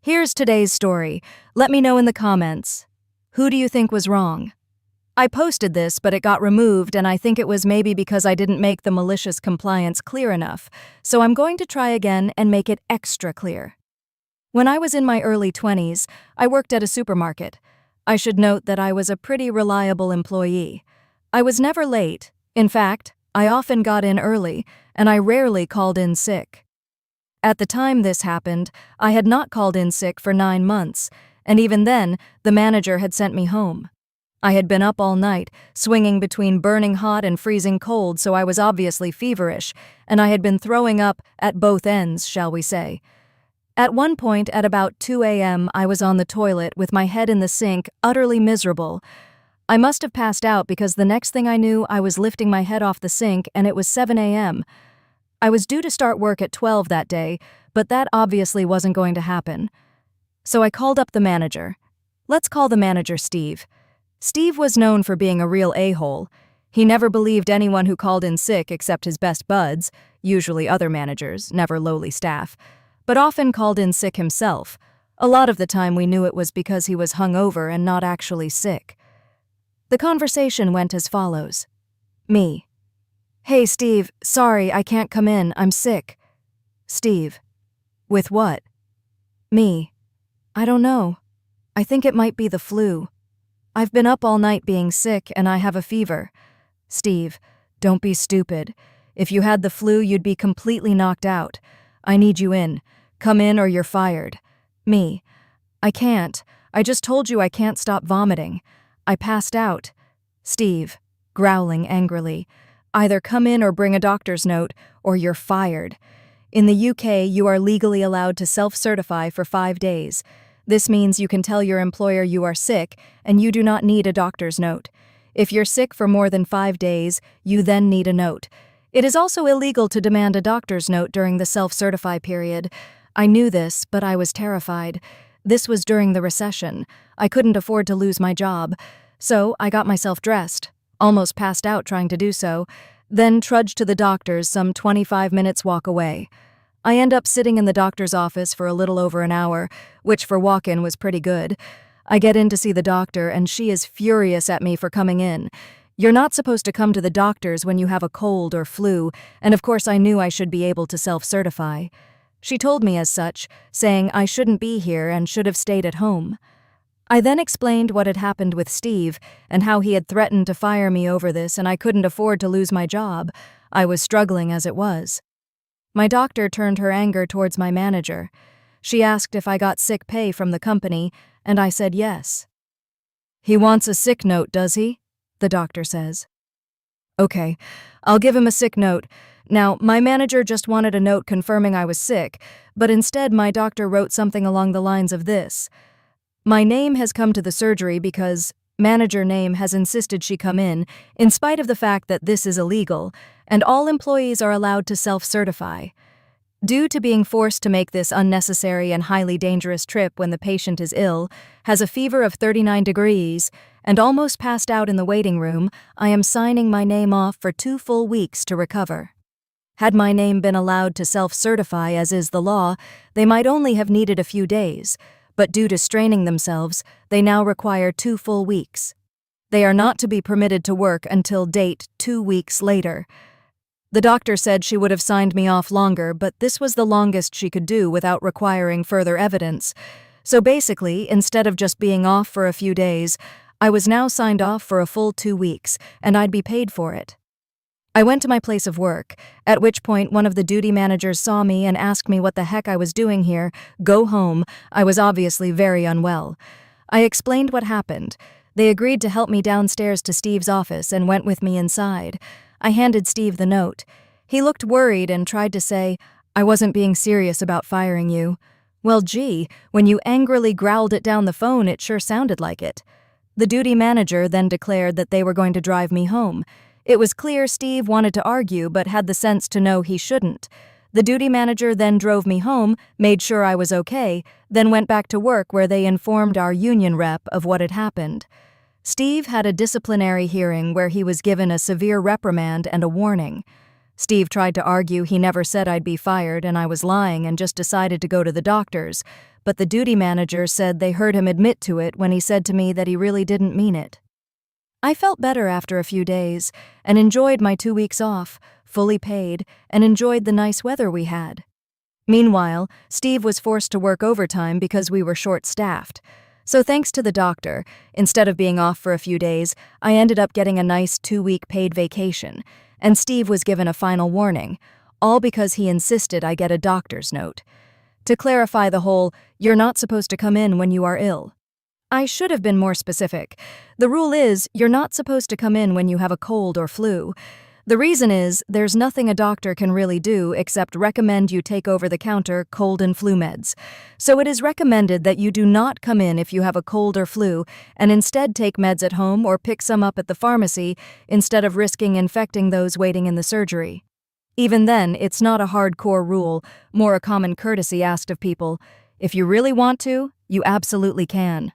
Here's today's story. Let me know in the comments. Who do you think was wrong? I posted this, but it got removed, and I think it was maybe because I didn't make the malicious compliance clear enough, so I'm going to try again and make it extra clear. When I was in my early 20s, I worked at a supermarket. I should note that I was a pretty reliable employee. I was never late. In fact, I often got in early, and I rarely called in sick. At the time this happened, I had not called in sick for 9 months, and even then, the manager had sent me home. I had been up all night, swinging between burning hot and freezing cold, so I was obviously feverish, and I had been throwing up at both ends, shall we say. At one point, at about 2 a.m., I was on the toilet with my head in the sink, utterly miserable. I must have passed out because the next thing I knew, I was lifting my head off the sink, and it was 7 a.m. I was due to start work at 12 that day, but that obviously wasn't going to happen. So I called up the manager. Let's call the manager Steve. Steve was known for being a real a-hole. He never believed anyone who called in sick except his best buds, usually other managers, never lowly staff, but often called in sick himself. A lot of the time we knew it was because he was hungover and not actually sick. The conversation went as follows. Me. Hey, Steve, sorry, I can't come in, I'm sick. Steve. With what? Me. I don't know. I think it might be the flu. I've been up all night being sick and I have a fever. Steve. Don't be stupid. If you had the flu, you'd be completely knocked out. I need you in. Come in or you're fired. Me. I can't. I just told you I can't stop vomiting. I passed out. Steve. Growling angrily. Either come in or bring a doctor's note, or you're fired. In the UK, you are legally allowed to self-certify for 5 days. This means you can tell your employer you are sick, and you do not need a doctor's note. If you're sick for more than 5 days, you then need a note. It is also illegal to demand a doctor's note during the self-certify period. I knew this, but I was terrified. This was during the recession. I couldn't afford to lose my job. So I got myself dressed. Almost passed out trying to do so, then trudged to the doctor's some 25 minutes walk away. I end up sitting in the doctor's office for a little over an hour, which for walk-in was pretty good. I get in to see the doctor, and she is furious at me for coming in. You're not supposed to come to the doctor's when you have a cold or flu, and of course I knew I should be able to self-certify. She told me as such, saying I shouldn't be here and should have stayed at home. I then explained what had happened with Steve and how he had threatened to fire me over this and I couldn't afford to lose my job. I was struggling as it was. My doctor turned her anger towards my manager. She asked if I got sick pay from the company, and I said yes. He wants a sick note, does he? The doctor says. Okay, I'll give him a sick note. Now, my manager just wanted a note confirming I was sick, but instead my doctor wrote something along the lines of this. My name has come to the surgery because manager name has insisted she come in spite of the fact that this is illegal, and all employees are allowed to self-certify. Due to being forced to make this unnecessary and highly dangerous trip when the patient is ill, has a fever of 39 degrees, and almost passed out in the waiting room, I am signing my name off for 2 full weeks to recover. Had my name been allowed to self-certify as is the law, they might only have needed a few days, but due to straining themselves, they now require 2 full weeks. They are not to be permitted to work until date 2 weeks later. The doctor said she would have signed me off longer, but this was the longest she could do without requiring further evidence. So basically, instead of just being off for a few days, I was now signed off for a full 2 weeks, and I'd be paid for it. I went to my place of work, at which point one of the duty managers saw me and asked me what the heck I was doing here. Go home. I was obviously very unwell. I explained what happened. They agreed to help me downstairs to Steve's office and went with me inside. I handed Steve the note. He looked worried and tried to say, I wasn't being serious about firing you. Well, gee, when you angrily growled it down the phone, it sure sounded like it. The duty manager then declared that they were going to drive me home. It was clear Steve wanted to argue but had the sense to know he shouldn't. The duty manager then drove me home, made sure I was okay, then went back to work where they informed our union rep of what had happened. Steve had a disciplinary hearing where he was given a severe reprimand and a warning. Steve tried to argue he never said I'd be fired and I was lying and just decided to go to the doctors, but the duty manager said they heard him admit to it when he said to me that he really didn't mean it. I felt better after a few days and enjoyed my 2 weeks off, fully paid, and enjoyed the nice weather we had. Meanwhile, Steve was forced to work overtime because we were short-staffed. So thanks to the doctor, instead of being off for a few days, I ended up getting a nice 2-week paid vacation, and Steve was given a final warning, all because he insisted I get a doctor's note. To clarify the whole, "you're not supposed to come in when you are ill." I should have been more specific. The rule is, you're not supposed to come in when you have a cold or flu. The reason is, there's nothing a doctor can really do except recommend you take over-the-counter cold and flu meds. So it is recommended that you do not come in if you have a cold or flu, and instead take meds at home or pick some up at the pharmacy instead of risking infecting those waiting in the surgery. Even then, it's not a hardcore rule, more a common courtesy asked of people. If you really want to, you absolutely can.